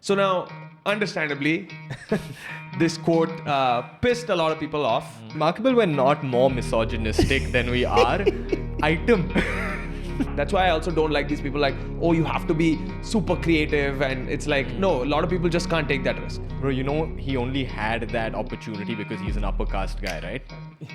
So now, understandably, this quote pissed a lot of people off. Remarkable we're not more misogynistic than we are. Item. That's why I also don't like these people like, oh, you have to be super creative. And it's like, no, a lot of people just can't take that risk. Bro, you know, he only had that opportunity because he's an upper caste guy, right?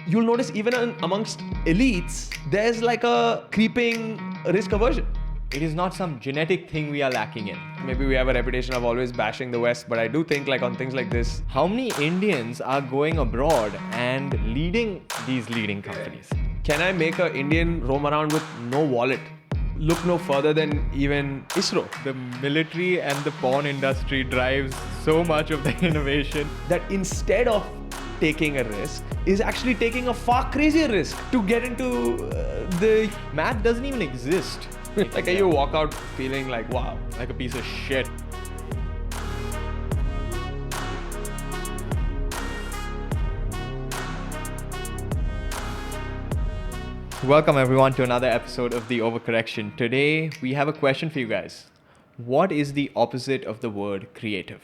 You'll notice even amongst elites, there's like a creeping risk aversion. It is not some genetic thing we are lacking in. Maybe we have a reputation of always bashing the West, but I do think like on things like this, How many Indians are going abroad and leading these leading companies? can I make an Indian roam around with no wallet? Look no further than even ISRO. The military and the porn industry drives so much of the innovation. That instead of taking a risk, is actually taking a far crazier risk to get into the... Math doesn't even exist. Like you walk out feeling like, wow. Like a piece of shit. Welcome everyone to another episode of The Overcorrection. Today we have a question for you guys. What is the opposite of the word creative?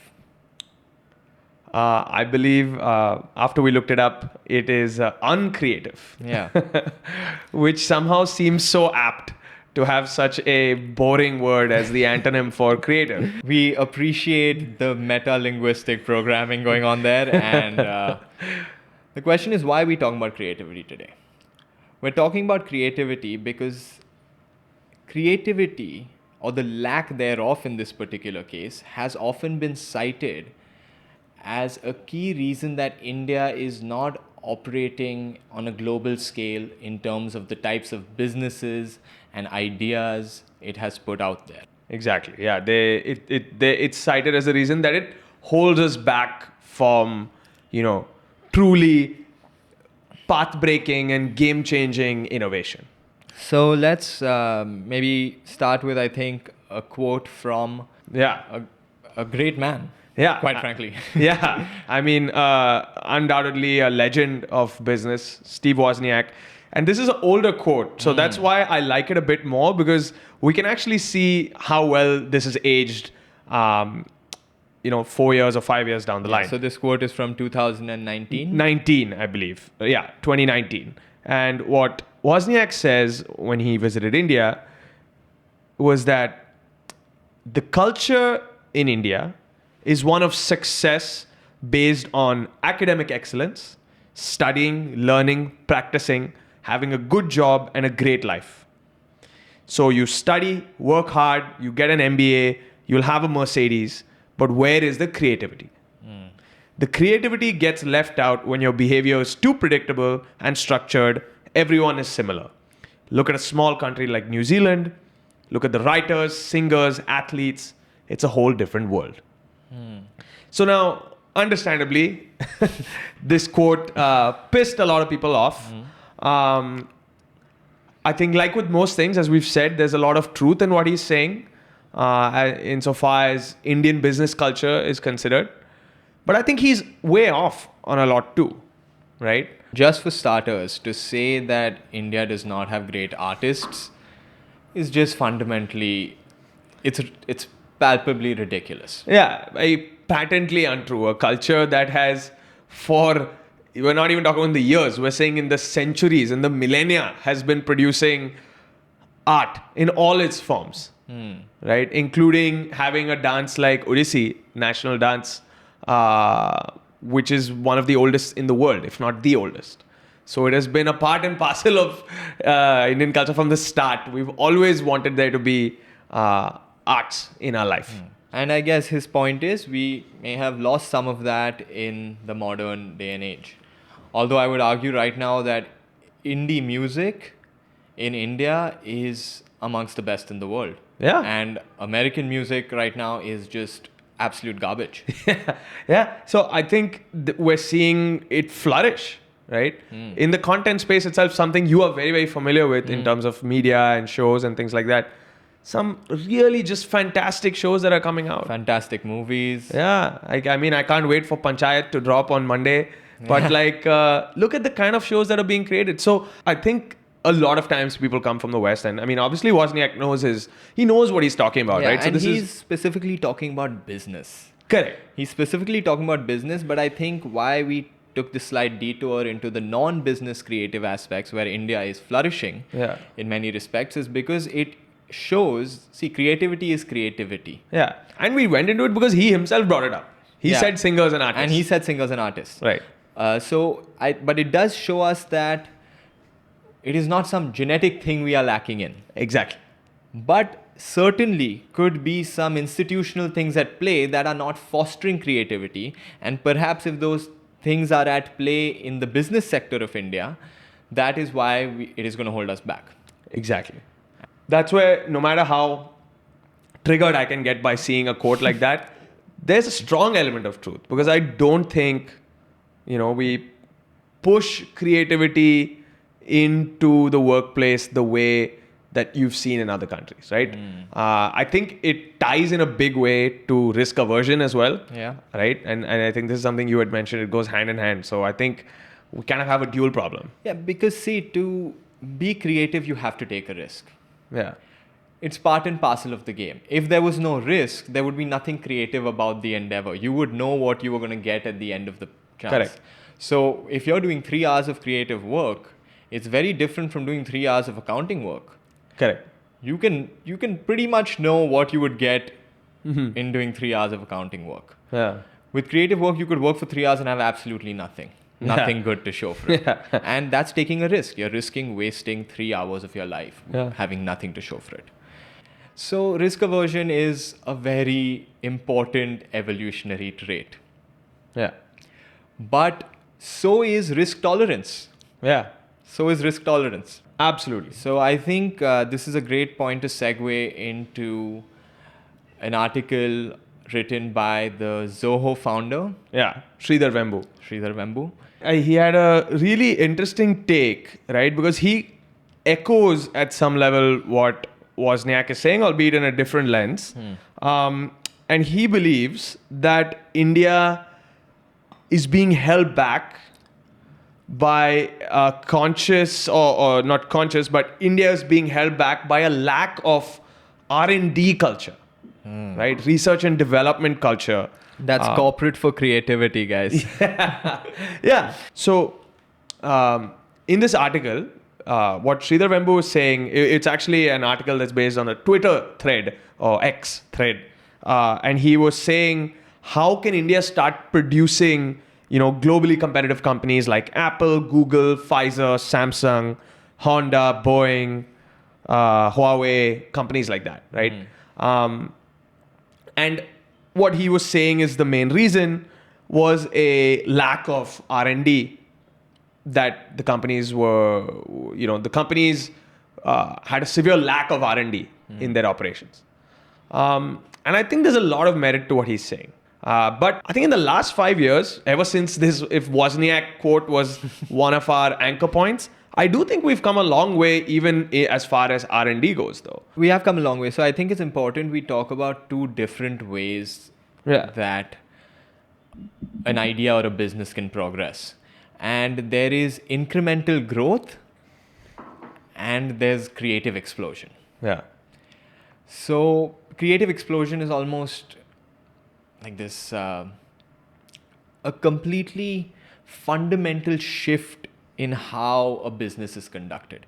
I believe after we looked it up, it is uncreative. Yeah. Which somehow seems so apt to have such a boring word as the antonym for creative. We appreciate the meta-linguistic programming going on there, and the question is, why are we talking about creativity today? We're talking about creativity because creativity, or the lack thereof in this particular case, has often been cited as a key reason that India is not operating on a global scale in terms of the types of businesses and ideas it has put out there. Exactly. Yeah. It's cited as a reason that it holds us back from, truly path-breaking and game-changing innovation. So let's maybe start with, I think, a quote from Yeah. a great man. Yeah. Quite frankly. Yeah. I mean, undoubtedly a legend of business, Steve Wozniak. And this is an older quote. So that's why I like it a bit more, because we can actually see how well this is aged, 4 years or 5 years down the line. So this quote is from 2019. 19, I believe. Yeah, 2019. And what Wozniak says when he visited India was that the culture in India is one of success based on academic excellence, studying, learning, practicing, having a good job and a great life. So you study, work hard, you get an MBA, you'll have a Mercedes, but where is the creativity? The creativity gets left out when your behavior is too predictable and structured. Everyone is similar. Look at a small country like New Zealand. Look at the writers, singers, athletes. It's a whole different world. So now, understandably, this quote pissed a lot of people off. I think like with most things, as we've said, there's a lot of truth in what he's saying insofar as Indian business culture is considered. But I think he's way off on a lot too, right? Just for starters, to say that India does not have great artists is just fundamentally, it's palpably ridiculous. Yeah, patently untrue. A culture that has we're not even talking in the years, we're saying in the centuries, in the millennia, has been producing art in all its forms, right? Including having a dance like Odissi, national dance, which is one of the oldest in the world, if not the oldest. So it has been a part and parcel of Indian culture from the start. We've always wanted there to be arts in our life. And I guess his point is we may have lost some of that in the modern day and age. Although I would argue right now that indie music in India is amongst the best in the world. Yeah. And American music right now is just absolute garbage. Yeah. So I think we're seeing it flourish, right? In the content space itself, something you are very, very familiar with in terms of media and shows and things like that. Some really just fantastic shows that are coming out. Fantastic movies. Yeah. I mean, I can't wait for Panchayat to drop on Monday. But look at the kind of shows that are being created. So I think a lot of times people come from the West, and I mean, obviously Wozniak knows what he's talking about, right? So and he's specifically talking about business. Correct. He's specifically talking about business, but I think why we took this slight detour into the non-business creative aspects where India is flourishing in many respects is because it shows, creativity is creativity. Yeah. And we went into it because he himself brought it up. He said singers and artists. And he said singers and artists. Right. But it does show us that it is not some genetic thing we are lacking in. Exactly. But certainly could be some institutional things at play that are not fostering creativity. And perhaps if those things are at play in the business sector of India, that is why it is going to hold us back. Exactly. That's where no matter how triggered I can get by seeing a quote like that, there's a strong element of truth, because I don't think, we push creativity into the workplace the way that you've seen in other countries, right? I think it ties in a big way to risk aversion as well. Yeah. Right? And I think this is something you had mentioned. It goes hand in hand. So I think we kind of have a dual problem. Yeah, because to be creative, you have to take a risk. Yeah. It's part and parcel of the game. If there was no risk, there would be nothing creative about the endeavor. You would know what you were going to get at the end of the chance. Correct. So if you're doing 3 hours of creative work, it's very different from doing 3 hours of accounting work. Correct. You can pretty much know what you would get in doing 3 hours of accounting work. Yeah. With creative work, you could work for 3 hours and have absolutely nothing. Nothing good to show for it. And that's taking a risk. You're risking wasting 3 hours of your life, having nothing to show for it. So risk aversion is a very important evolutionary trait. Yeah. But so is risk tolerance. Yeah. So is risk tolerance. Absolutely. So I think this is a great point to segue into an article written by the ZOHO founder. Yeah. Sridhar Vembu. He had a really interesting take, right? Because he echoes at some level what Wozniak is saying, albeit in a different lens. And he believes that India is being held back by conscious or not conscious, but India is being held back by a lack of R&D culture, right? Research and development culture. That's corporate for creativity, guys. Yeah. So in this article, what Sridhar Vembu is saying, it's actually an article that's based on a Twitter thread or X thread. And he was saying, how can India start producing globally competitive companies like Apple, Google, Pfizer, Samsung, Honda, Boeing, Huawei, companies like that, right? And what he was saying is the main reason was a lack of R&D that the companies were, had a severe lack of R&D in their operations. And I think there's a lot of merit to what he's saying. But I think in the last 5 years, ever since if Wozniak quote was one of our anchor points, I do think we've come a long way even as far as R&D goes, though. We have come a long way. So I think it's important we talk about 2 different ways that an idea or a business can progress. And there is incremental growth and there's creative explosion. Yeah. So creative explosion is almost like this, a completely fundamental shift in how a business is conducted.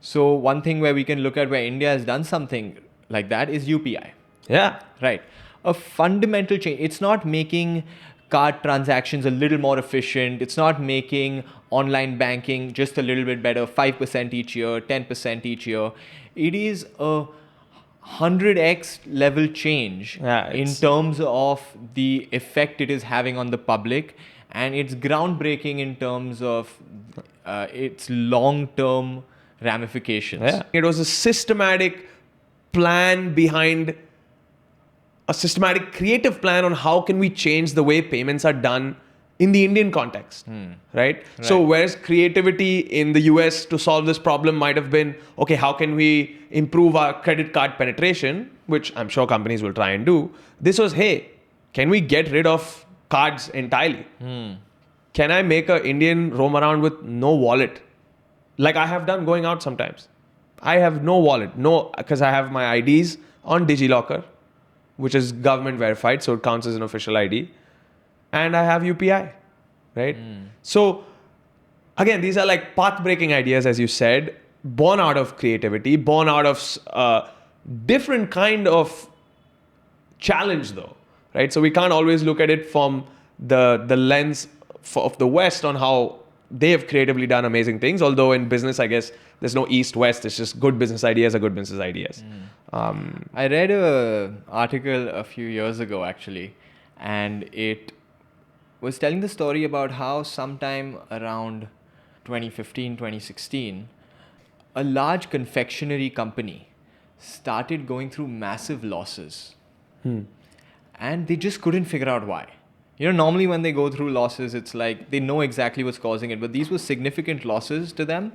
So one thing where we can look at where India has done something like that is UPI. Yeah. Right. A fundamental change. It's not making card transactions a little more efficient. It's not making online banking just a little bit better, 5% each year, 10% each year. It is a 100x level change in terms of the effect it is having on the public, and it's groundbreaking in terms of its long-term ramifications. Yeah. It was a systematic plan behind a systematic creative plan on how can we change the way payments are done in the Indian context, right? So whereas creativity in the US to solve this problem might have been, okay, how can we improve our credit card penetration, which I'm sure companies will try and do. This was, hey, can we get rid of cards entirely? Can I make an Indian roam around with no wallet like I have done going out sometimes. I have no wallet, because I have my IDs on DigiLocker, which is government verified, so it counts as an official ID. And I have UPI, right? So again, these are like path-breaking ideas, as you said, born out of creativity, born out of different kind of challenge, though, right? So we can't always look at it from the lens of the West on how they have creatively done amazing things. Although in business, I guess there's no East-West. It's just good business ideas are good business ideas. I read an article a few years ago, actually, and it was telling the story about how sometime around 2015, 2016, a large confectionery company started going through massive losses. And they just couldn't figure out why. Normally when they go through losses, it's like they know exactly what's causing it, but these were significant losses to them,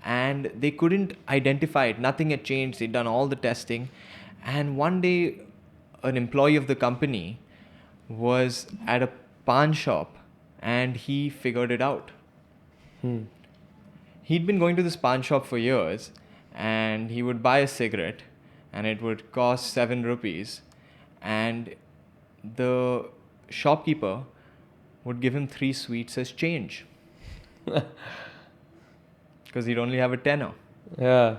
and they couldn't identify it. Nothing had changed. They'd done all the testing. And one day, an employee of the company was at a pawn shop, and he figured it out. He'd been going to this pawn shop for years, and he would buy a cigarette, and it would cost 7 rupees. And the shopkeeper would give him 3 sweets as change. Because he'd only have a tenner. Yeah.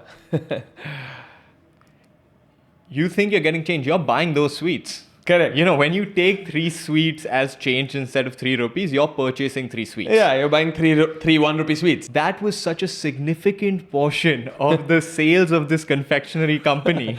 You think you're getting change, you're buying those sweets. Correct. When you take 3 sweets as change instead of 3 rupees, you're purchasing 3 sweets. Yeah, you're buying three 1 rupee sweets. That was such a significant portion of the sales of this confectionery company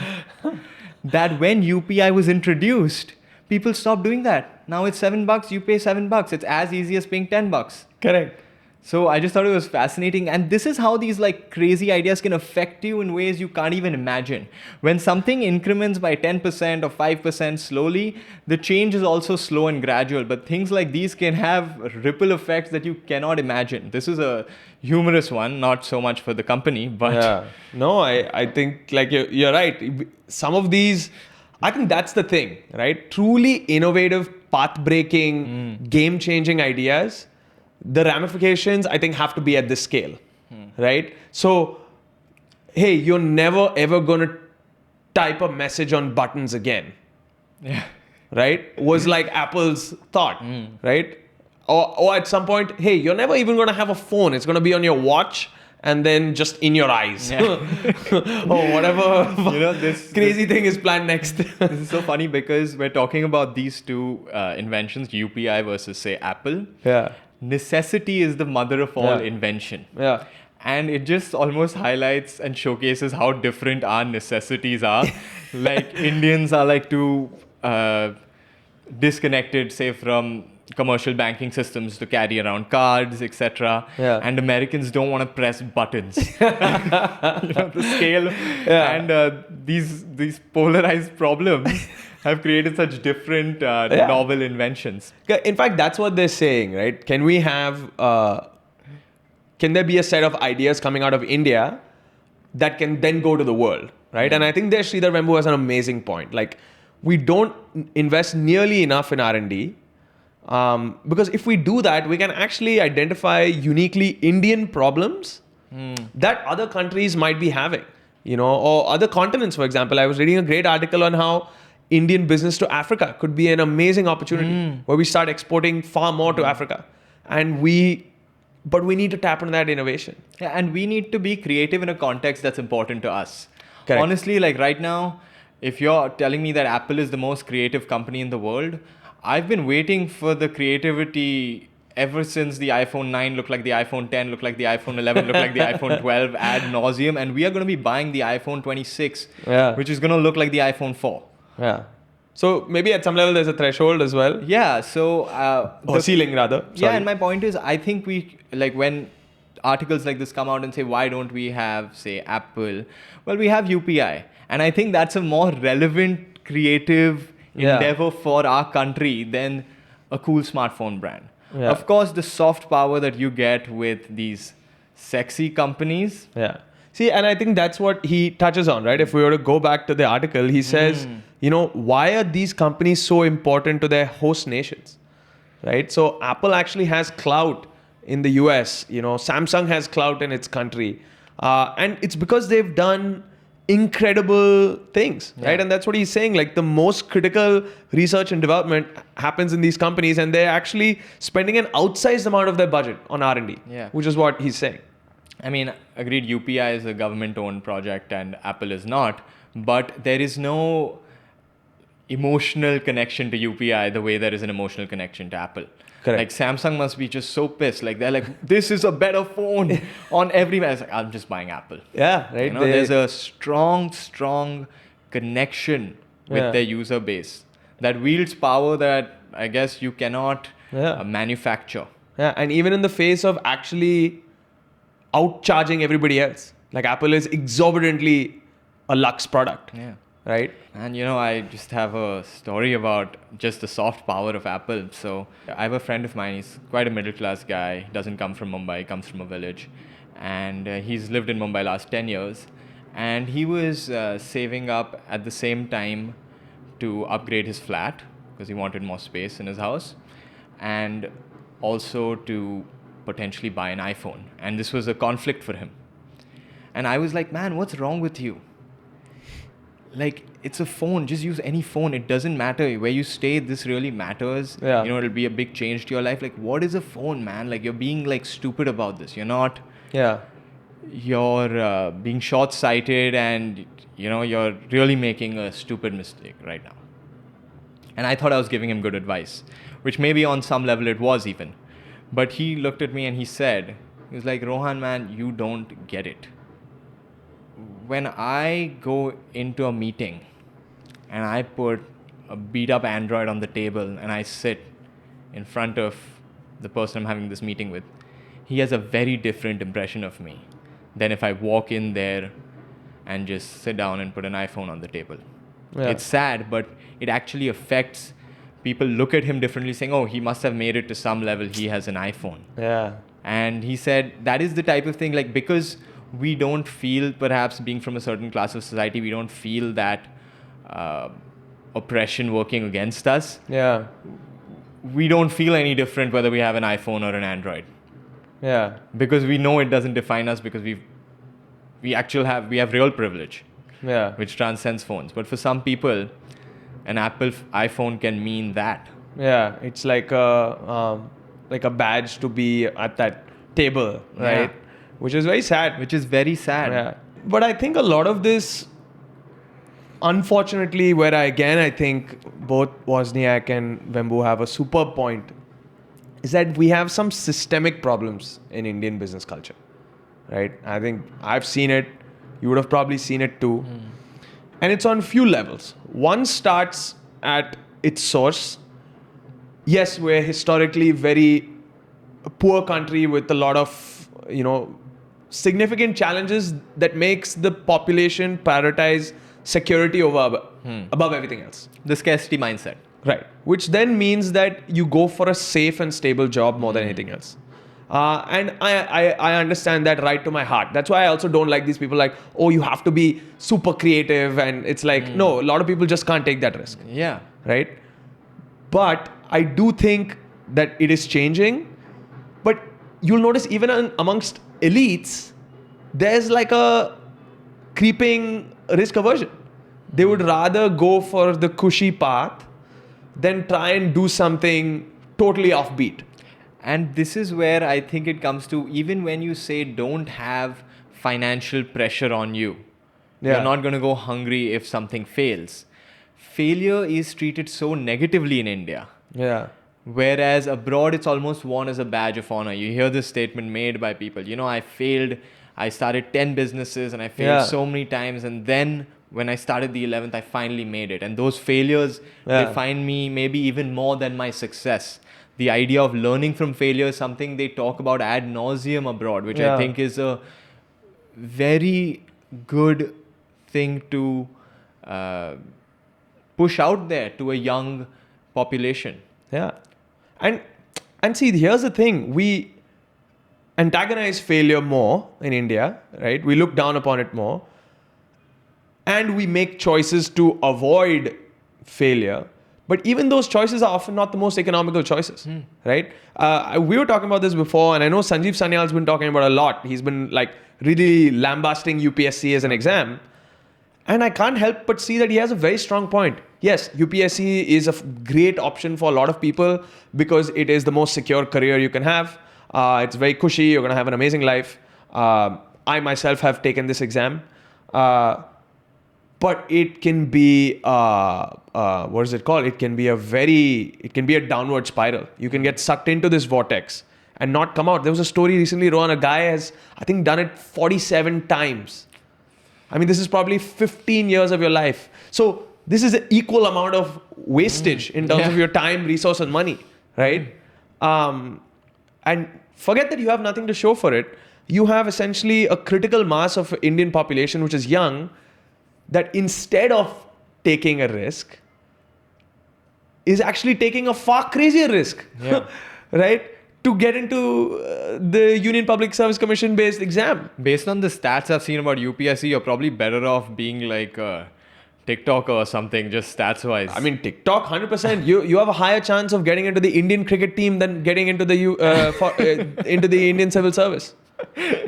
that when UPI was introduced, people stopped doing that. Now it's $7, you pay $7. It's as easy as paying $10. Correct. So I just thought it was fascinating. And this is how these like crazy ideas can affect you in ways you can't even imagine. When something increments by 10% or 5% slowly, the change is also slow and gradual. But things like these can have ripple effects that you cannot imagine. This is a humorous one, not so much for the company, but... Yeah. No, I think like you're right. Some of these, I think that's the thing, right? Truly innovative, path-breaking, game-changing ideas, the ramifications, I think, have to be at this scale, right? So, hey, you're never, ever going to type a message on buttons again, right? Was like Apple's thought, right? Or at some point, hey, you're never even going to have a phone. It's going to be on your watch and then just in your eyes. Or whatever this crazy thing is planned next. This is so funny because we're talking about these two inventions, UPI versus, say, Apple. Yeah. Necessity is the mother of all invention. Yeah. And it just almost highlights and showcases how different our necessities are. Like Indians are like too disconnected, say, from commercial banking systems to carry around cards, etc. Yeah. And Americans don't want to press buttons. The scale and these polarized problems have created such different novel inventions. In fact, that's what they're saying, right? Can we have, can there be a set of ideas coming out of India that can then go to the world, right? And I think there Sridhar Vembu has an amazing point. Like, we don't invest nearly enough in R&D because if we do that, we can actually identify uniquely Indian problems that other countries might be having, or other continents, for example. I was reading a great article on how Indian business to Africa could be an amazing opportunity where we start exporting far more to Africa. But we need to tap into that innovation. Yeah, and we need to be creative in a context that's important to us. Correct. Honestly, like right now, if you're telling me that Apple is the most creative company in the world, I've been waiting for the creativity ever since the iPhone 9 looked like the iPhone 10, looked like the iPhone 11, looked like the iPhone 12 ad nauseum. And we are going to be buying the iPhone 26, which is going to look like the iPhone 4. Yeah. So maybe at some level there's a threshold as well. Yeah. So or ceiling rather. Sorry. Yeah, and my point is, I think we when articles like this come out and say, why don't we have, say, Apple? Well, we have UPI, and I think that's a more relevant creative endeavor for our country than a cool smartphone brand. Yeah. Of course, the soft power that you get with these sexy companies. Yeah. See, and I think that's what he touches on, right? If we were to go back to the article, he says, why are these companies so important to their host nations, right? So Apple actually has clout in the US. Samsung has clout in its country. And it's because they've done incredible things, right? And that's what he's saying. Like the most critical research and development happens in these companies, and they're actually spending an outsized amount of their budget on R&D, which is what he's saying. I mean, agreed, UPI is a government-owned project and Apple is not, but there is no emotional connection to UPI the way there is an emotional connection to Apple. Correct. Like Samsung must be just so pissed. Like they're like, this is a better phone on every. It's like, I'm just buying Apple. Yeah, right. There's a strong connection with their user base that wields power that I guess you cannot manufacture. Yeah, and even in the face of actually outcharging everybody else, like Apple is exorbitantly a lux product. Yeah. Right? And I just have a story about just the soft power of Apple. So I have a friend of mine, he's quite a middle class guy, doesn't come from Mumbai, comes from a village. And he's lived in Mumbai last 10 years. And he was saving up at the same time to upgrade his flat because he wanted more space in his house. And also to potentially buy an iPhone. And this was a conflict for him. And I was like, man, what's wrong with you? Like, it's a phone. Just use any phone. It doesn't matter where you stay. This really matters. Yeah. It'll be a big change to your life. Like, what is a phone, man? Like, you're being like stupid about this. You're not. Yeah. You're being short-sighted, and you're really making a stupid mistake right now. And I thought I was giving him good advice, which maybe on some level it was even. But he looked at me and he was like, Rohan, man, you don't get it. When I go into a meeting and I put a beat up Android on the table and I sit in front of the person I'm having this meeting with, he has a very different impression of me than if I walk in there and just sit down and put an iPhone on the table. Yeah. It's sad, but it actually affects people. Look at him differently, saying, oh, he must have made it to some level. He has an iPhone. Yeah. And he said that is the type of thing, like, because we don't feel, perhaps being from a certain class of society, we don't feel that oppression working against us. Yeah. We don't feel any different whether we have an iPhone or an Android. Yeah. Because we know it doesn't define us, because we have real privilege. Yeah. Which transcends phones. But for some people, an Apple iPhone can mean that. Yeah. It's like a badge to be at that table, right? Yeah. Which is very sad. Which is very sad. Yeah. But I think a lot of this, unfortunately, where I think both Wozniak and Vembu have a superb point, is that we have some systemic problems in Indian business culture, right? I think I've seen it. You would have probably seen it too. And it's on few levels. One starts at its source. Yes, we're historically very poor country with a lot of, significant challenges that makes the population prioritize security above everything else. The scarcity mindset. Right. Which then means that you go for a safe and stable job more than anything else. And I understand that right to my heart. That's why I also don't like these people like, oh, you have to be super creative. And it's like, no, a lot of people just can't take that risk. Yeah. Right? But I do think that it is changing. But you'll notice even amongst elites, there's like a creeping risk aversion. They would rather go for the cushy path than try and do something totally offbeat. And this is where I think it comes to, even when you say don't have financial pressure on you, you're not going to go hungry if something fails. Failure is treated so negatively in India. Yeah. Whereas abroad, it's almost worn as a badge of honor. You hear this statement made by people, I failed. I started 10 businesses and I failed so many times. And then when I started the 11th, I finally made it. And those failures define me maybe even more than my success. The idea of learning from failure is something they talk about ad nauseum abroad, which I think is a very good thing to push out there to a young population. Yeah. And see, here's the thing. We antagonize failure more in India, right? We look down upon it more. And we make choices to avoid failure But even those choices are often not the most economical choices, right? We were talking about this before, and I know Sanjeev Sanyal's been talking about it a lot. He's been like really lambasting UPSC as an exam. And I can't help but see that he has a very strong point. Yes, UPSC is a great option for a lot of people because it is the most secure career you can have. It's very cushy. You're going to have an amazing life. I myself have taken this exam. But it can be, what is it called? It can be a downward spiral. You can get sucked into this vortex and not come out. There was a story recently, Rohan, a guy has, I think, done it 47 times. I mean, this is probably 15 years of your life. So this is an equal amount of wastage in terms of your time, resource, and money, right? And forget that you have nothing to show for it. You have essentially a critical mass of Indian population, which is young, that instead of taking a risk, is actually taking a far crazier risk, right? To get into the Union Public Service Commission based exam. Based on the stats I've seen about UPSC, you're probably better off being like a TikToker or something, just stats wise. I mean, TikTok, 100%. You have a higher chance of getting into the Indian cricket team than getting into the into the Indian civil service,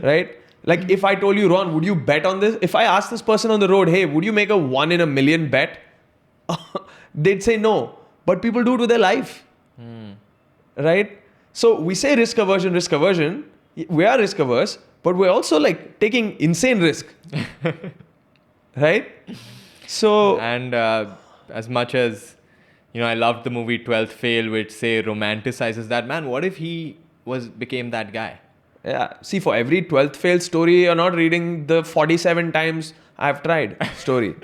right? Like if I told you, Ron, would you bet on this? If I asked this person on the road, hey, would you make a 1 in a million bet? They'd say no. But people do it with their life, right? So we say risk aversion. We are risk averse, but we're also like taking insane risk, right? So and as much as I loved the movie 12th Fail, which say romanticizes that man. What if he became that guy? Yeah. See, for every 12th fail story, you're not reading the 47 times I've tried story,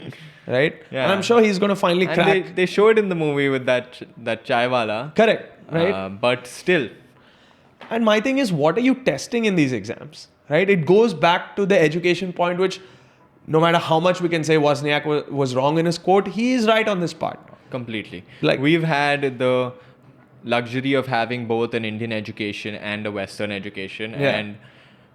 right? Yeah. And I'm sure he's going to finally crack. They show it in the movie with that chaiwala. Correct, right? But still. And my thing is, what are you testing in these exams, right? It goes back to the education point, which no matter how much we can say Wozniak was wrong in his quote, he is right on this part. Completely. Like we've had the luxury of having both an Indian education and a Western education. Yeah. And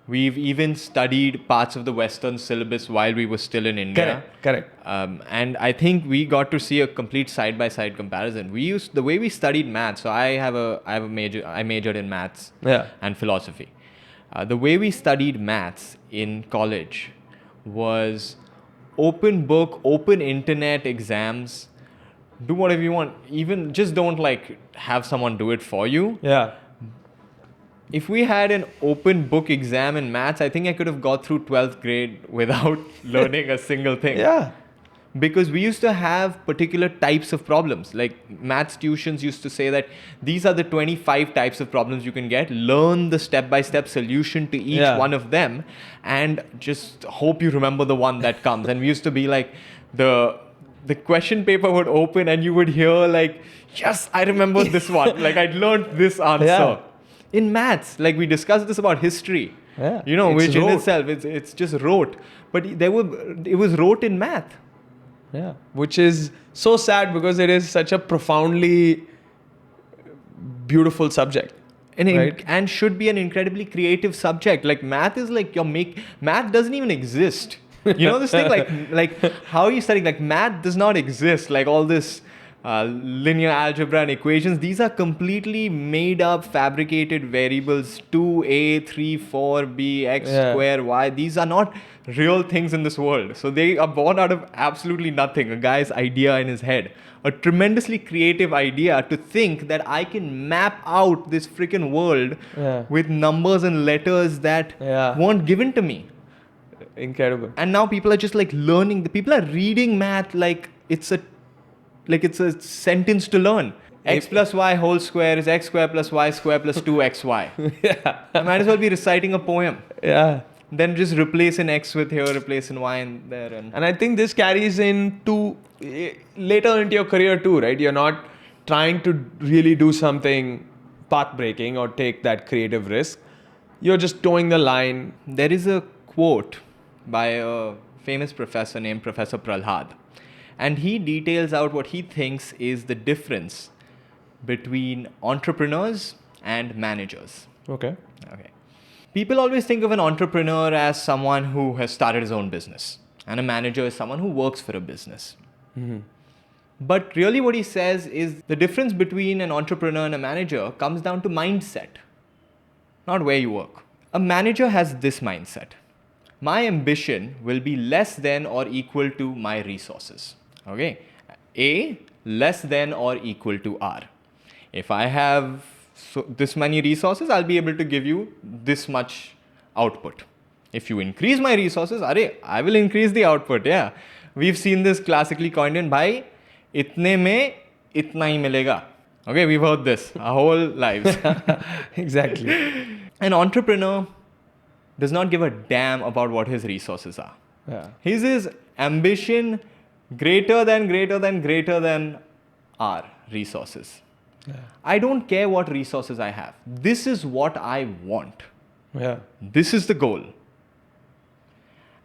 we've even studied parts of the Western syllabus while we were still in India. Correct. And I think we got to see a complete side-by-side comparison. The way we studied maths. So I majored in maths and philosophy. The way we studied maths in college was open book, open internet exams. Do whatever you want. Even just don't have someone do it for you. Yeah. If we had an open book exam in maths, I think I could have got through 12th grade without learning a single thing. Yeah. Because we used to have particular types of problems. Like maths tuitions used to say that these are the 25 types of problems you can get. Learn the step-by-step solution to each one of them and just hope you remember the one that comes. And we used to be like, the question paper would open and you would hear yes, I remember this one. I'd learned this answer. Yeah. In maths, we discussed this about history. Yeah. Which rote. in itself, it's just rote. But it was rote in math. Yeah. Which is so sad because it is such a profoundly beautiful subject. And should be an incredibly creative subject. Math is math doesn't even exist. This thing how are you studying? Math does not exist. All this linear algebra and equations, these are completely made up, fabricated variables. 2a, 3, 4b, x square, y. These are not real things in this world. So they are born out of absolutely nothing. A guy's idea in his head. A tremendously creative idea to think that I can map out this freaking world with numbers and letters that weren't given to me. Incredible. And now people are just learning. The people are reading math like it's a sentence to learn. X plus y whole square is x square plus y square plus 2xy. Yeah. I might as well be reciting a poem. Yeah. Then just replace an x with here, replace an y in there. And I think this carries into later into your career too, right? You're not trying to really do something path-breaking or take that creative risk. You're just towing the line. There is a quote by a famous professor named Professor Prahlad. And he details out what he thinks is the difference between entrepreneurs and managers. Okay. People always think of an entrepreneur as someone who has started his own business. And a manager is someone who works for a business. Mm-hmm. But really what he says is the difference between an entrepreneur and a manager comes down to mindset, not where you work. A manager has this mindset. My ambition will be less than or equal to my resources. Okay? A less than or equal to R. If I have this many resources, I'll be able to give you this much output. If you increase my resources, I will increase the output. Yeah. We've seen this classically coined in bhai, itne mein itna hi milega. Okay, we've heard this our whole lives. Exactly. An entrepreneur does not give a damn about what his resources are. Yeah. His ambition greater than our resources. Yeah. I don't care what resources I have. This is what I want. Yeah. This is the goal.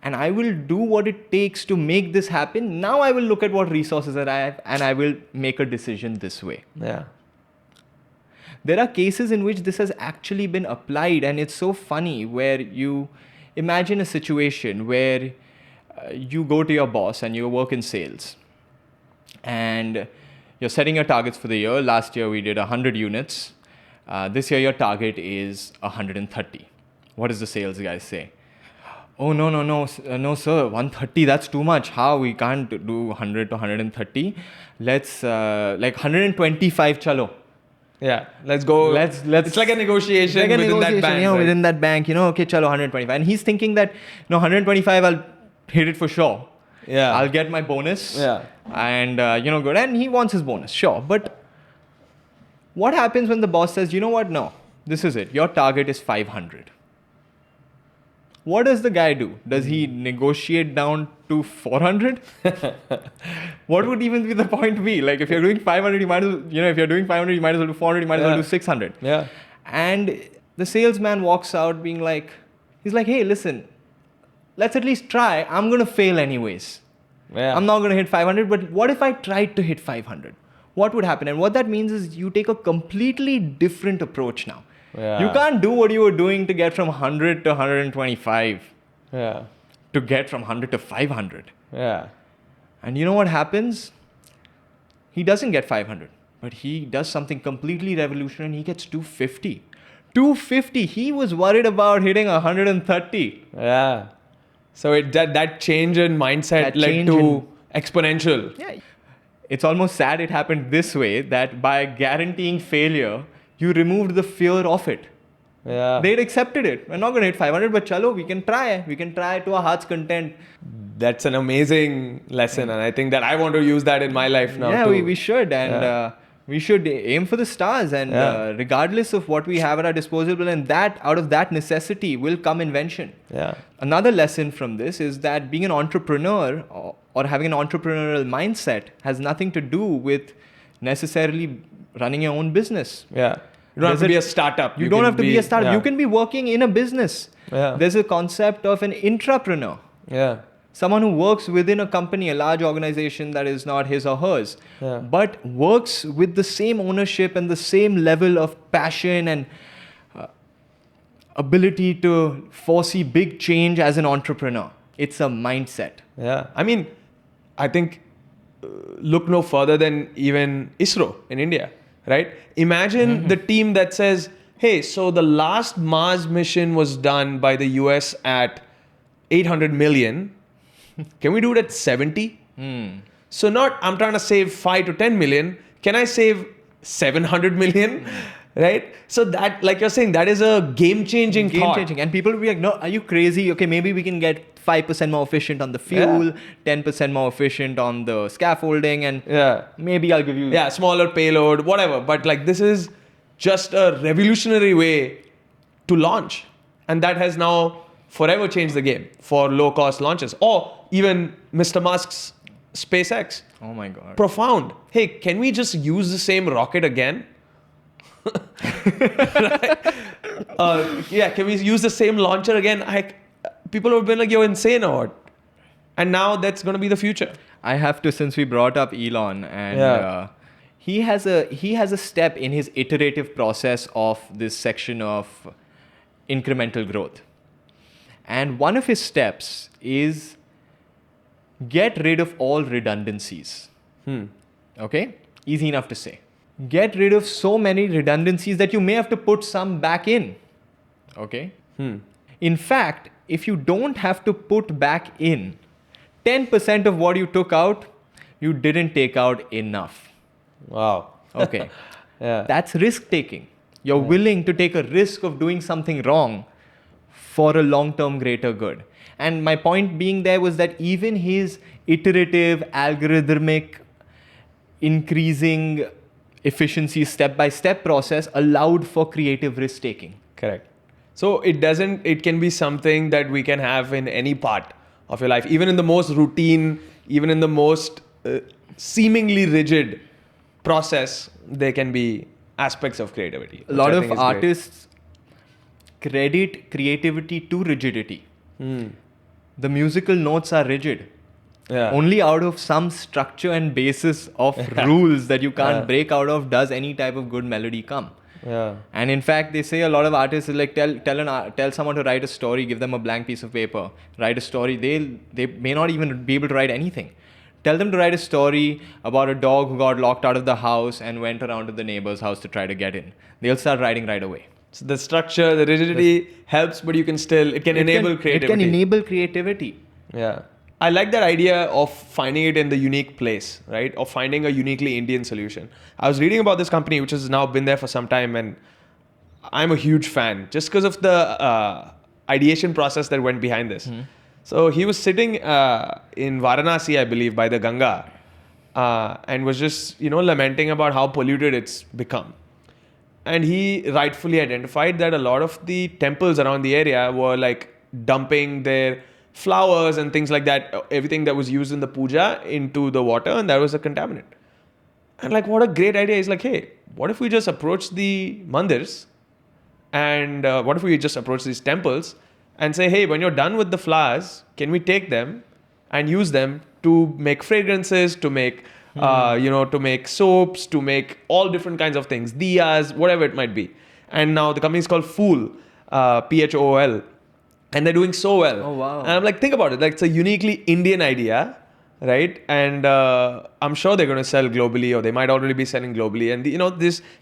And I will do what it takes to make this happen. Now I will look at what resources that I have and I will make a decision this way. Yeah. There are cases in which this has actually been applied, and it's so funny where you imagine a situation where you go to your boss and you work in sales and you're setting your targets for the year. Last year we did 100 units. This year your target is 130. What does the sales guy say? Oh, no, sir, 130, that's too much. How? We can't do 100 to 130. Let's, 125 chalo. Yeah, let's go. Let's. It's like a negotiation within that bank. Yeah, right? within that bank, okay, chalo, 125. And he's thinking that, 125, I'll hit it for sure. Yeah. I'll get my bonus. Yeah. And, good. And he wants his bonus, sure. But what happens when the boss says, you know what? No, this is it. Your target is 500. What does the guy do? Does he negotiate down to 400? What would even be the point be? Like if you're doing 500, you might as well, if you're doing 500, you might as well do 400, you might as well do 600. Yeah. And the salesman walks out being like, he's like, hey, listen, let's at least try. I'm going to fail anyways. Yeah. I'm not going to hit 500, but what if I tried to hit 500? What would happen? And what that means is you take a completely different approach now. Yeah. You can't do what you were doing to get from 100 to 125. Yeah. To get from 100 to 500. Yeah. And you know what happens? He doesn't get 500, but he does something completely revolutionary and he gets 250. 250. He was worried about hitting 130. Yeah. So that change in mindset led to exponential. Yeah. It's almost sad it happened this way, that by guaranteeing failure, you removed the fear of it. Yeah. They'd accepted it. We're not going to hit 500, but chalo, we can try. We can try to our heart's content. That's an amazing lesson. And I think that I want to use that in my life now Yeah, too. we should. And we should aim for the stars. And regardless of what we have at our disposal, and that out of that necessity will come invention. Yeah. Another lesson from this is that being an entrepreneur or having an entrepreneurial mindset has nothing to do with necessarily running your own business. Yeah. You don't have to be a startup. You don't have to be a startup. Yeah. You can be working in a business. Yeah. There's a concept of an intrapreneur. Yeah. Someone who works within a company, a large organization that is not his or hers, but works with the same ownership and the same level of passion and ability to foresee big change as an entrepreneur. It's a mindset. Yeah. I mean, I think look no further than even ISRO in India, right? Imagine the team that says, hey, so the last Mars mission was done by the US at 800 million. Can we do it at 70? So not, I'm trying to save 5 to 10 million. Can I save 700 million? Right? So that, like you're saying, that is a game-changing thought. Game-changing. And people will be like, no, are you crazy? Okay, maybe we can get 5% more efficient on the fuel, 10% more efficient on the scaffolding, and maybe I'll give you... Yeah, smaller payload, whatever. But like this is just a revolutionary way to launch. And that has now forever changed the game for low-cost launches. Or even Mr. Musk's SpaceX. Oh my God. Profound. Hey, can we just use the same rocket again? Can we use the same launcher again? People have been like, you're insane or what? And now that's going to be the future. I have to, since we brought up Elon, and he has a step in his iterative process of this section of incremental growth. And one of his steps is get rid of all redundancies. Okay? Easy enough to say. Get rid of so many redundancies that you may have to put some back in. Okay? In fact, if you don't have to put back in 10% of what you took out, you didn't take out enough. Wow. Okay. Yeah. That's risk taking. You're willing to take a risk of doing something wrong for a long-term greater good. And my point being there was that even his iterative, algorithmic, increasing efficiency step-by-step process allowed for creative risk taking. Correct. So it can be something that we can have in any part of your life, even in the most routine, even in the most seemingly rigid process, there can be aspects of creativity. A lot of artists credit creativity to rigidity. The musical notes are rigid. Yeah. Only out of some structure and basis of rules that you can't break out of does any type of good melody come. Yeah. And in fact, they say a lot of artists is like tell someone to write a story, give them a blank piece of paper, write a story. They may not even be able to write anything. Tell them to write a story about a dog who got locked out of the house and went around to the neighbor's house to try to get in. They'll start writing right away. So the structure, the rigidity helps, but you can still, it can enable creativity. It can enable creativity. Yeah. I like that idea of finding it in the unique place, right? Or finding a uniquely Indian solution. I was reading about this company, which has now been there for some time, and I'm a huge fan just because of the ideation process that went behind this. So he was sitting in Varanasi, I believe, by the Ganga, and was just, lamenting about how polluted it's become. And he rightfully identified that a lot of the temples around the area were like dumping their flowers and things like that, everything that was used in the puja into the water, and that was a contaminant. And like, what a great idea. He's like, hey, what if we just approach the mandirs and what if we just approach these temples and say, hey, when you're done with the flowers, can we take them and use them to make fragrances, to make, to make soaps, to make all different kinds of things, diyas, whatever it might be. And now the company is called Phool, Phool. And they're doing so well. Oh, wow. And I'm like, think about it. Like, it's a uniquely Indian idea, right? And I'm sure they're going to sell globally, or they might already be selling globally. And,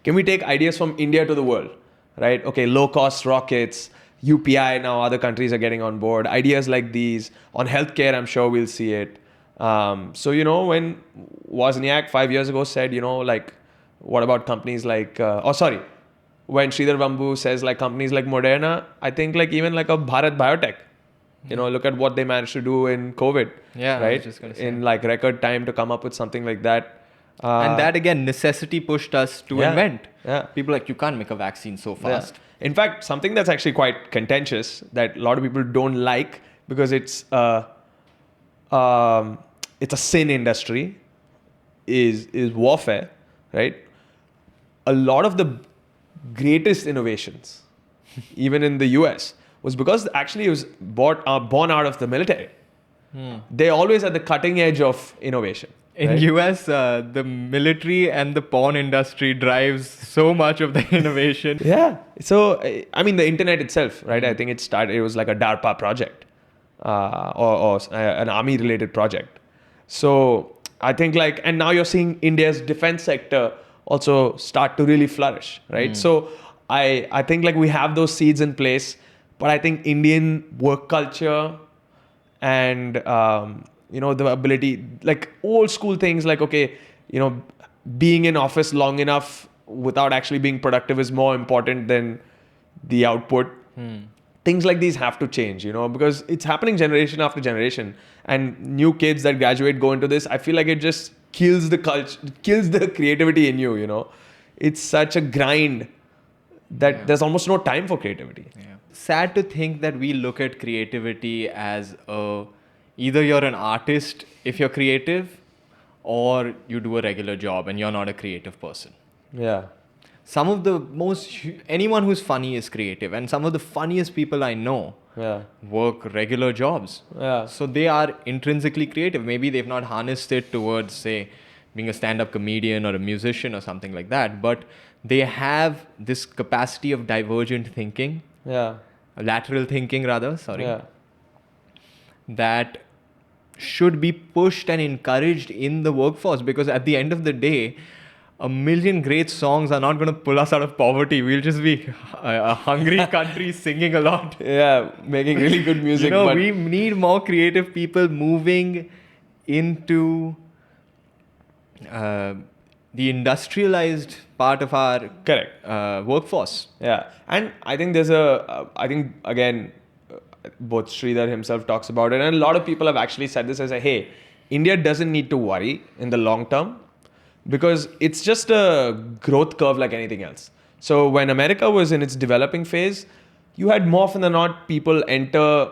can we take ideas from India to the world, right? Okay, low-cost rockets, UPI, now other countries are getting on board. Ideas like these. On healthcare, I'm sure we'll see it. So, when Wozniak 5 years ago said, what about companies like, when Sridhar Bambu says like companies like Moderna, I think like even like a Bharat Biotech, look at what they managed to do in COVID, Yeah, I right? was just gonna say. In like record time to come up with something like that. And that again, necessity pushed us to invent. Yeah. People are like, you can't make a vaccine so fast. Yeah. In fact, something that's actually quite contentious that a lot of people don't like because it's a sin industry is warfare, right? A lot of the greatest innovations, even in the US, was because actually it was born out of the military. They're always at the cutting edge of innovation. In right? US, the military and the porn industry drives so much of the innovation. Yeah. So, I mean, the internet itself, right? I think it was like a DARPA project or an army-related project. So, I think and now you're seeing India's defense sector also start to really flourish, right? So, I think we have those seeds in place, but I think Indian work culture and, the ability, old school things being in office long enough without actually being productive is more important than the output. Things like these have to change, because it's happening generation after generation, and new kids that graduate go into this. I feel like it just kills the culture, kills the creativity in you, It's such a grind that there's almost no time for creativity. Yeah. Sad to think that we look at creativity as either you're an artist if you're creative, or you do a regular job and you're not a creative person. Yeah. Some of the anyone who's funny is creative, and some of the funniest people I know work regular jobs. Yeah. So they are intrinsically creative. Maybe they've not harnessed it towards, say, being a stand-up comedian or a musician or something like that, but they have this capacity of divergent thinking. Yeah. Lateral thinking rather, Yeah. that should be pushed and encouraged in the workforce, because at the end of the day, a million great songs are not going to pull us out of poverty. We'll just be a hungry country singing a lot. Yeah, making really good music. But We need more creative people moving into the industrialized part of our correct. workforce. Yeah, and I think I think again, both Sridhar himself talks about it, and a lot of people have actually said this as hey, India doesn't need to worry in the long term because it's just a growth curve like anything else. So when America was in its developing phase, you had more often than not people enter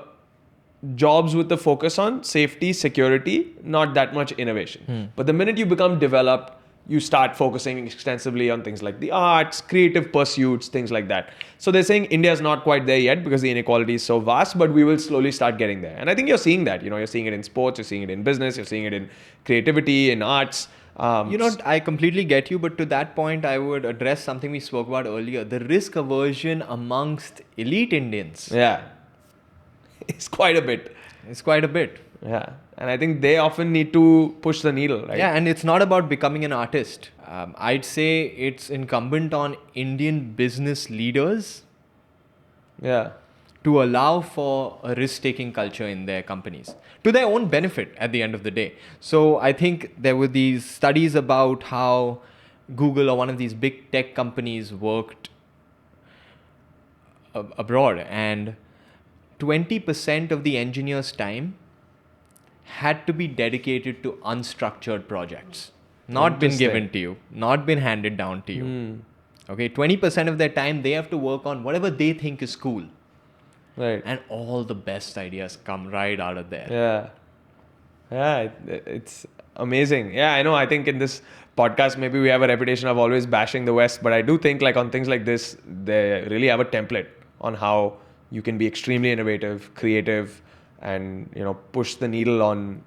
jobs with the focus on safety, security, not that much innovation. But the minute you become developed, you start focusing extensively on things like the arts, creative pursuits, things like that. So they're saying India is not quite there yet because the inequality is so vast, but we will slowly start getting there. And I think you're seeing that. You're seeing it in sports, you're seeing it in business, you're seeing it in creativity, in arts. I completely get you, but to that point, I would address something we spoke about earlier: the risk aversion amongst elite Indians. Yeah, it's quite a bit. It's quite a bit. Yeah, and I think they often need to push the needle, right? Yeah, and it's not about becoming an artist. I'd say it's incumbent on Indian business leaders Yeah. to allow for a risk-taking culture in their companies to their own benefit at the end of the day. So I think there were these studies about how Google or one of these big tech companies worked abroad, and 20% of the engineer's time had to be dedicated to unstructured projects, not been given to you, not been handed down to you. Okay, 20% of their time they have to work on whatever they think is cool. Right. And all the best ideas come right out of there. Yeah. Yeah, it's amazing. Yeah, I know. I think in this podcast, maybe we have a reputation of always bashing the West, but I do think like on things like this, they really have a template on how you can be extremely innovative, creative, and push the needle on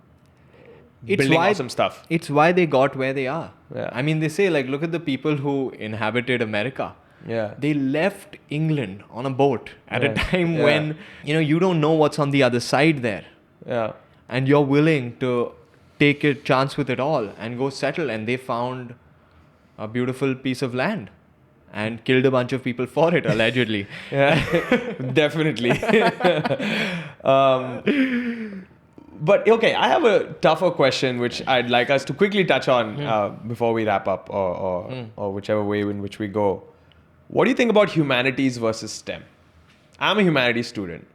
building awesome stuff. It's why they got where they are. Yeah. I mean, they say like, look at the people who inhabited America. Yeah. They left England on a boat at a time Yeah. when, you don't know what's on the other side there. Yeah. And you're willing to take a chance with it all and go settle. And they found a beautiful piece of land and killed a bunch of people for it, allegedly. Yeah, definitely. But okay, I have a tougher question which I'd like us to quickly touch on before we wrap up or whichever way in which we go. What do you think about humanities versus STEM? I'm a humanities student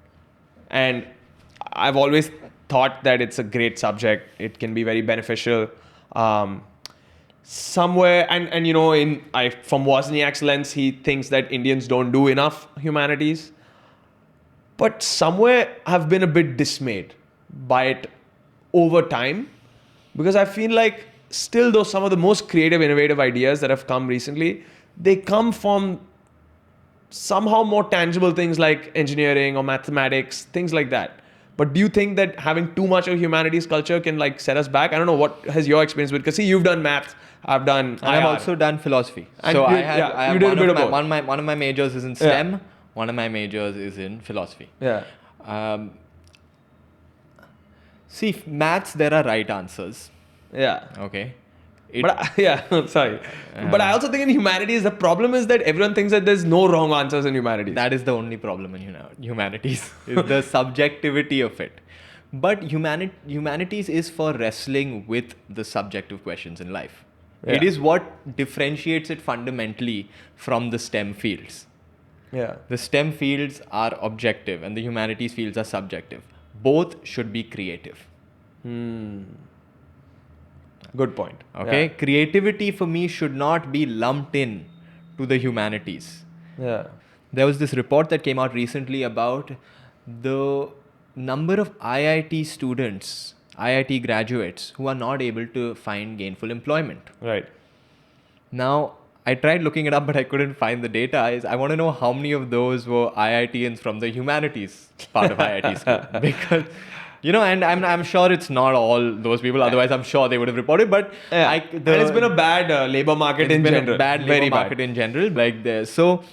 and I've always thought that it's a great subject. It can be very beneficial. Somewhere, and from Wozniak's lens, he thinks that Indians don't do enough humanities. But somewhere I've been a bit dismayed by it over time because I feel like still though some of the most creative, innovative ideas that have come recently, they come from somehow more tangible things like engineering or mathematics, things like that. But do you think that having too much of humanities culture can like set us back? I don't know, what has your experience been? Because see, you've done maths, I've done I've IR. also done philosophy. And so you- I have, yeah, I have you did a one, bit of of my, both. one of my majors is in STEM, one of my majors is in philosophy. Yeah. See, maths, there are right answers. Yeah. Okay. Sorry. But I also think in humanities, the problem is that everyone thinks that there's no wrong answers in humanities. That is the only problem in humanities, is the subjectivity of it. But humanities is for wrestling with the subjective questions in life. Yeah. It is what differentiates it fundamentally from the STEM fields. Yeah. The STEM fields are objective and the humanities fields are subjective. Both should be creative. Good point. Okay? Yeah. Creativity for me should not be lumped in to the humanities. Yeah. There was this report that came out recently about the number of IIT students, IIT graduates who are not able to find gainful employment. Right. Now, I tried looking it up, but I couldn't find the data. I want to know how many of those were IITians from the humanities part of IIT school. Because, and I'm sure it's not all those people. Otherwise, I'm sure they would have reported. But And it's been a bad labor market in general. A bad labor market in general. Like there. So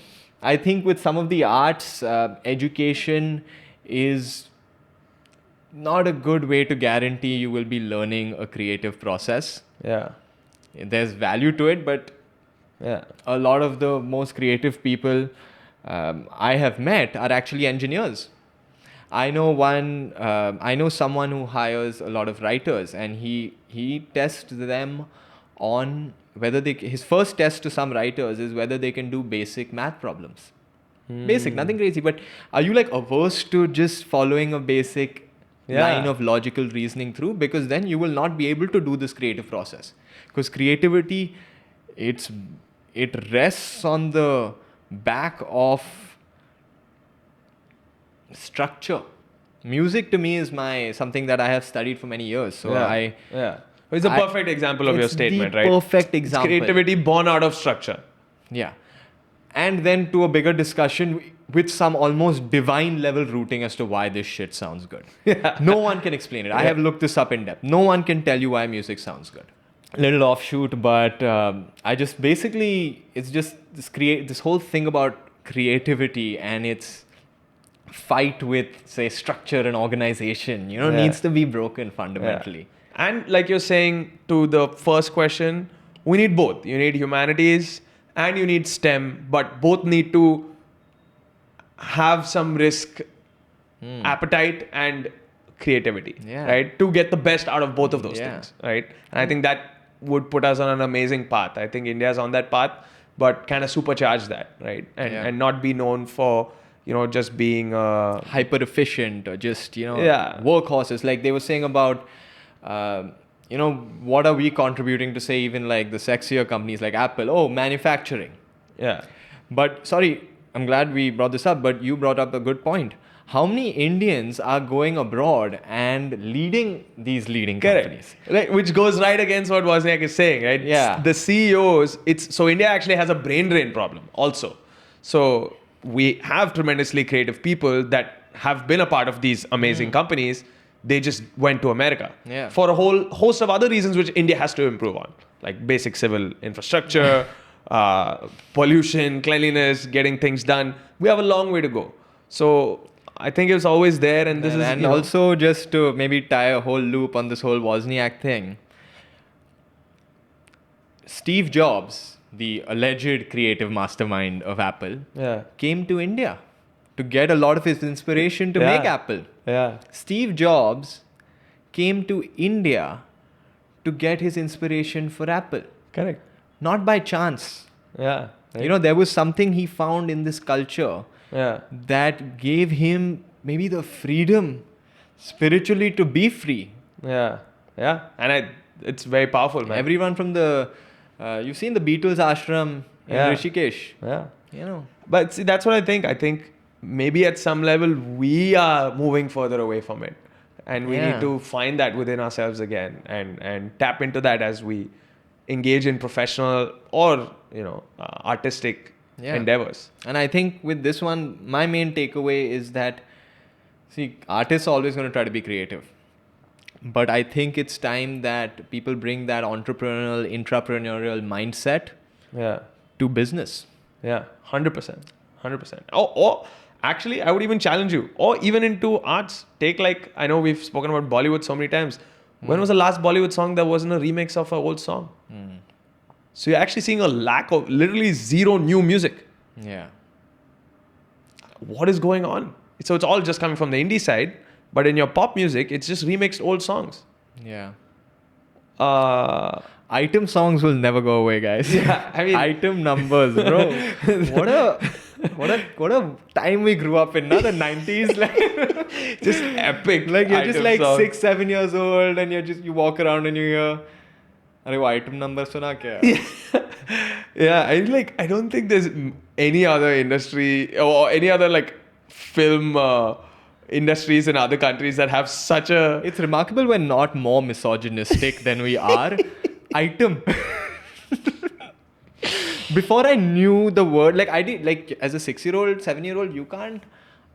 I think with some of the arts, education is not a good way to guarantee you will be learning a creative process. Yeah. There's value to it, but Yeah. a lot of the most creative people I have met are actually engineers. I know someone who hires a lot of writers, and he tests them on whether his first test to some writers is whether they can do basic math problems. Basic, nothing crazy, but are you like averse to just following a basic line of logical reasoning through? Because then you will not be able to do this creative process. Because creativity, it rests on the back of structure. Music to me is something that I have studied for many years. So It's a perfect example of your statement, right? Perfect example. It's creativity born out of structure. Yeah. And then to a bigger discussion with some almost divine level rooting as to why this shit sounds good. Yeah. No one can explain it. I have looked this up in depth. No one can tell you why music sounds good. Little offshoot, but I just basically, it's just this whole thing about creativity and its fight with, say, structure and organization, needs to be broken fundamentally. Yeah. And like you're saying to the first question, we need both. You need humanities and you need STEM, but both need to have some risk appetite and creativity, right? To get the best out of both of those things, right? And I think that would put us on an amazing path. I think India's on that path, but kind of supercharge that, right? And not be known for, just being hyper efficient or just, workhorses. Like they were saying about, what are we contributing to, say, even like the sexier companies like Apple? Oh, manufacturing. Yeah. But sorry, I'm glad we brought this up, but you brought up a good point. How many Indians are going abroad and leading these leading companies? Right, which goes right against what Wozniak is saying, right? Yeah. The CEOs, so India actually has a brain drain problem also. So we have tremendously creative people that have been a part of these amazing companies. They just went to America for a whole host of other reasons which India has to improve on, like basic civil infrastructure, pollution, cleanliness, getting things done. We have a long way to go. So I think it's always there, and this is... And also, just to maybe tie a whole loop on this whole Wozniak thing, Steve Jobs, the alleged creative mastermind of Apple, came to India to get a lot of his inspiration to make Apple. Yeah. Steve Jobs came to India to get his inspiration for Apple. Correct. Not by chance. Yeah. Right. There was something he found in this culture that gave him maybe the freedom spiritually to be free. Yeah. Yeah. And it's very powerful, man. Everyone from you've seen the Beatles ashram in Rishikesh. Yeah. But see, that's what I think. I think maybe at some level we are moving further away from it. And we need to find that within ourselves again and tap into that as we engage in professional or, artistic endeavors. And I think with this one, my main takeaway is that, see, artists are always going to try to be creative. But I think it's time that people bring that entrepreneurial, intrapreneurial mindset to business. Yeah, 100%. 100%. Or actually, I would even challenge you. Or even into arts. Take I know we've spoken about Bollywood so many times. When was the last Bollywood song that wasn't a remix of an old song? So you're actually seeing a lack of literally zero new music. Yeah. What is going on? So it's all just coming from the indie side. But in your pop music, it's just remixed old songs. Yeah. Item songs will never go away, guys. Yeah, I mean... Item numbers, bro. What a time we grew up in, now the 90s. Just epic. You're just songs. 6-7 years old and you walk around and you hear, "Arey, wo item number suna kya?" Yeah, I don't think there's any other industry or any other film industries in other countries that have such a... It's remarkable we're not more misogynistic than we are. Item. Before I knew the word, I did, as a 6-year-old, 7-year-old, you can't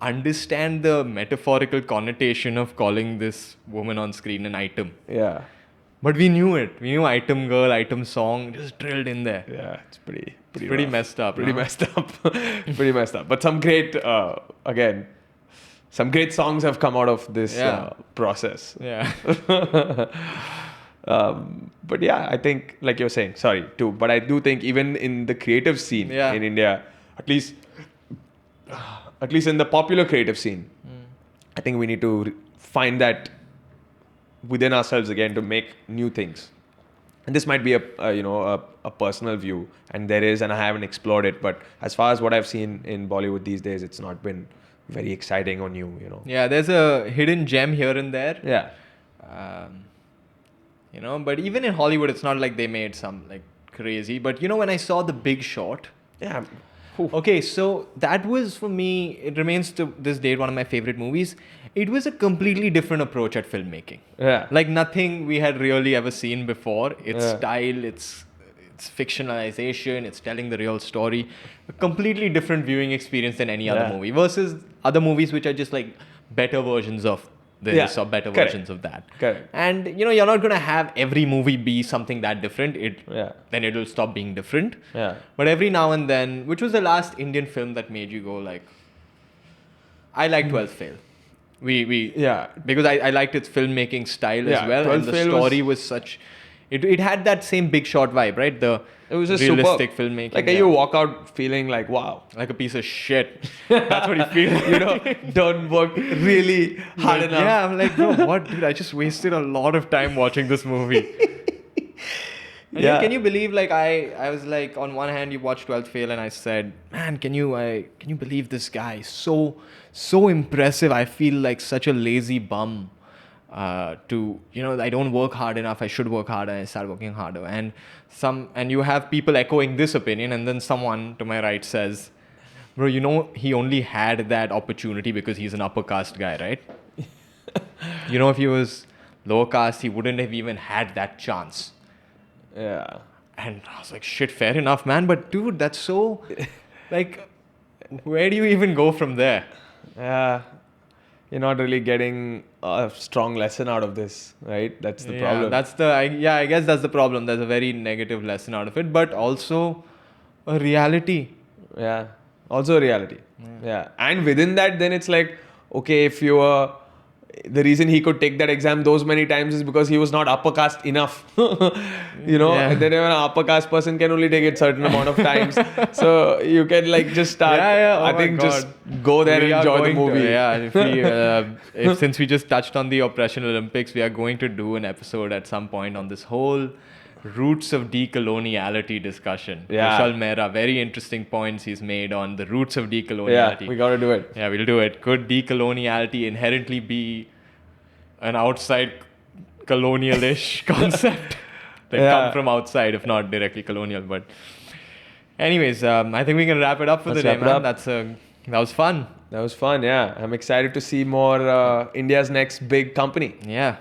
understand the metaphorical connotation of calling this woman on screen an item. Yeah. But we knew it. We knew item girl, item song, just drilled in there. Yeah, it's pretty messed up. Pretty messed up. Pretty messed up. But some great, again, some great songs have come out of this Yeah. process. Yeah. But yeah, I think, like you're saying, sorry, too, but I do think even in the creative scene Yeah. in India, at least in the popular creative scene, I think we need to find that within ourselves again to make new things. And this might be a personal view, and I haven't explored it, but as far as what I've seen in Bollywood these days, it's not been very exciting or new, Yeah, there's a hidden gem here and there. Yeah. But even in Hollywood, it's not like they made some like crazy. But when I saw The Big Short, Yeah. okay, so that was for me, it remains to this date one of my favorite movies. It was a completely different approach at filmmaking. Yeah. Like nothing we had really ever seen before. Its Yeah. style, its fictionalization, it's telling the real story. A completely different viewing experience than any other Yeah. movie versus other movies which are just like better versions of this Yeah. or better Correct. versions of that. Correct. And you're not going to have every movie be something that different. Yeah. Then it'll stop being different. Yeah. But every now and then, which was the last Indian film that made you go like, I like 12th Fail. Yeah. Because I liked its filmmaking style Yeah, as well, 12th and the Fail story was such. It had that same Big Short vibe, right? The It was just realistic superb. filmmaking. Like yeah. you walk out feeling like, wow, like a piece of shit. That's what you feel. don't work really hard enough. Yeah, I'm like, bro, what, dude? I just wasted a lot of time watching this movie. And Yeah. Can you believe? Like, I was like, on one hand, you watch 12th Fail, and I said, man, can you believe this guy? So impressive. I feel like such a lazy bum. I don't work hard enough. I should work harder. And I start working harder. And you have people echoing this opinion, and then someone to my right says, bro, he only had that opportunity because he's an upper caste guy, right? If he was lower caste, he wouldn't have even had that chance. Yeah. And I was like, shit, fair enough, man. But dude, that's so, like, where do you even go from there? Yeah. You're not really getting a strong lesson out of this, right? That's the problem. I guess that's the problem. There's a very negative lesson out of it, but also a reality. Yeah. Also a reality. Yeah. And within that, then it's like, okay, if you were, the reason he could take that exam those many times is because he was not upper caste enough. Yeah. And then even an upper caste person can only take it certain amount of times. So you can like just start, Oh I my think God. just go there We and are enjoy the going movie. To, since we just touched on the Oppression Olympics, we are going to do an episode at some point on this whole roots of decoloniality discussion. Yeah. Vishal Mehra, very interesting points he's made on the roots of decoloniality. Yeah, we got to do it. Yeah, we'll do it. Could decoloniality inherently be an outside colonialish concept that come from outside, if not directly colonial? But anyways, I think we can wrap it up for Let's the day, wrap it man. That was fun. That was fun, yeah. I'm excited to see more India's next big company. Yeah.